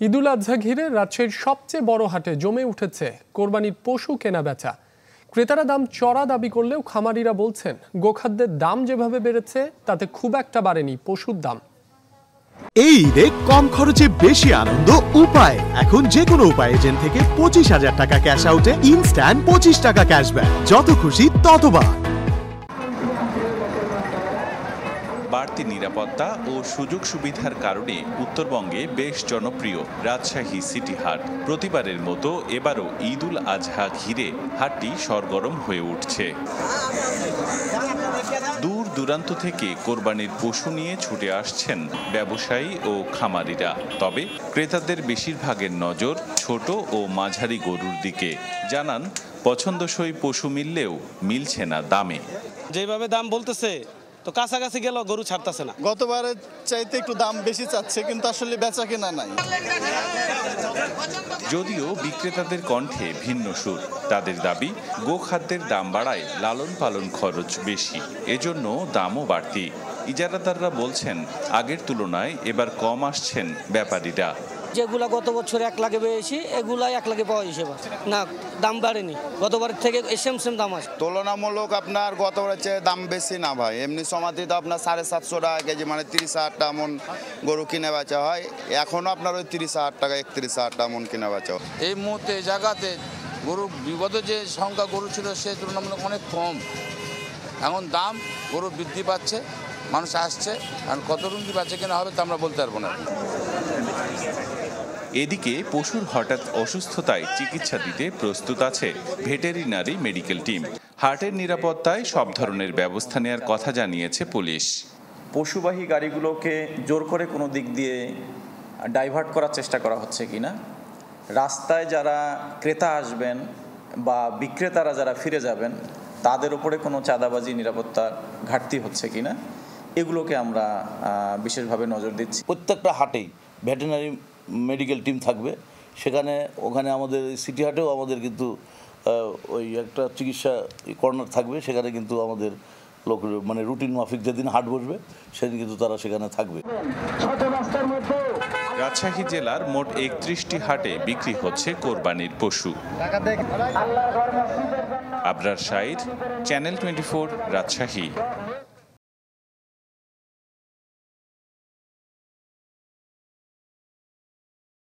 ঈদুল আজহা ঘিরে রাজশাহীর সবচেয়ে বড় হাটে জমে উঠেছে কোরবানির পশু কেনাবেচা। ক্রেতারা দাম চড়া দাবি করলেও খামারিরা বলছেন গোখাদ্যের দাম যেভাবে বেড়েছে তাতে খুব একটা বাড়েনি পশুর দাম। এই ঈদে কম খরচে বেশি আনন্দ উপায়। এখন যে কোনো উপায় এজেন্ট থেকে 25,000 টাকা ক্যাশ আউটে ইনস্ট্যান্ট 25 টাকা ক্যাশব্যাক। যত খুশি ততবার। বাড়তি নিরাপত্তা ও সুযোগ সুবিধার কারণে উত্তরবঙ্গে বেশ জনপ্রিয় রাজশাহী সিটি হাট। প্রতিবারের মতো এবারও ঈদুল আজহা ঘিরে হাটটি সরগরম হয়ে উঠছে। দূর দূরান্ত থেকে কোরবানির পশু নিয়ে ছুটে আসছেন ব্যবসায়ী ও খামারিরা। তবে ক্রেতাদের বেশিরভাগের নজর ছোট ও মাঝারি গরুর দিকে। জানান পছন্দসই পশু মিললেও মিলছে না দামে। যেভাবে দাম বলতেছে তো কাছাকাছি গেল গরু ছাড়তেছে না। গতবারের চাইতে একটু দাম বেশি চাচ্ছে, কিন্তু আসলে বেচা কেনা নাই। যদিও বিক্রেতাদের কণ্ঠে ভিন্ন সুর। তাদের দাবি গোখাদ্যের দাম বাড়ায় লালন পালন খরচ বেশি, এজন্য দামও বাড়তি। ইজারাদাররা বলছেন আগের তুলনায় এবার কম আসছেন ব্যাপারীরা। যেগুলা গত বছর 1 লাখে বেশি এগুলাই 1 লাখে পাওয়া হিসেবে না, দাম বাড়েনি। গতবারের থেকে সেম দাম আছে। তুলনামূলক আপনার গতবারের চেয়ে দাম বেশি না ভাই। এমনি সমাধি তো আপনার 750 টাকা কেজি, মানে 30,000 মন গরু কিনে বেচা হয়। এখনো আপনার ওই 30,000 টাকা 31,000 মন কিনে বেচা হয়। এই মুহূর্তে জায়গাতে গরু বিগত যে সংখ্যা গরু ছিল সে তুলনামূলক অনেক কম। এখন দাম গরু বৃদ্ধি পাচ্ছে, মানুষ আসছে, কারণ কত রুম কি বেচা কেনা হবে তা আমরা বলতে পারবো না। এদিকে পশুর হঠাৎ অসুস্থতায় চিকিৎসা দিতে প্রস্তুত আছে ভেটেরিনারি মেডিকেল টিম। হাটের নিরাপত্তায় সব ধরনের ব্যবস্থা নেওয়ার কথা জানিয়েছে পুলিশ। পশুবাহী গাড়িগুলোকে জোর করে কোনো দিক দিয়ে ডাইভার্ট করার চেষ্টা করা হচ্ছে কিনা, রাস্তায় যারা ক্রেতা আসবেন বা বিক্রেতারা যারা ফিরে যাবেন তাদের উপরে কোনো চাঁদাবাজি নিরাপত্তার ঘাটতি হচ্ছে কিনা, এগুলোকে আমরা বিশেষভাবে নজর দিচ্ছি। প্রত্যেকটা হাটেই ভেটেরিনারি মেডিকেল টিম থাকবে। ওখানে আমাদের সিটি হাটেও আমাদের কিন্তু ওই একটা চিকিৎসা কর্নার থাকবে। সেখানে কিন্তু আমাদের লোক মানে রুটিন মাফিক যেদিন হাট বসবে সেদিন কিন্তু তারা সেখানে থাকবে। রাজশাহী জেলার মোট 31টি হাটে বিক্রি হচ্ছে কোরবানির পশু। আবরার শাইর, চ্যানেল 24, রাজশাহী।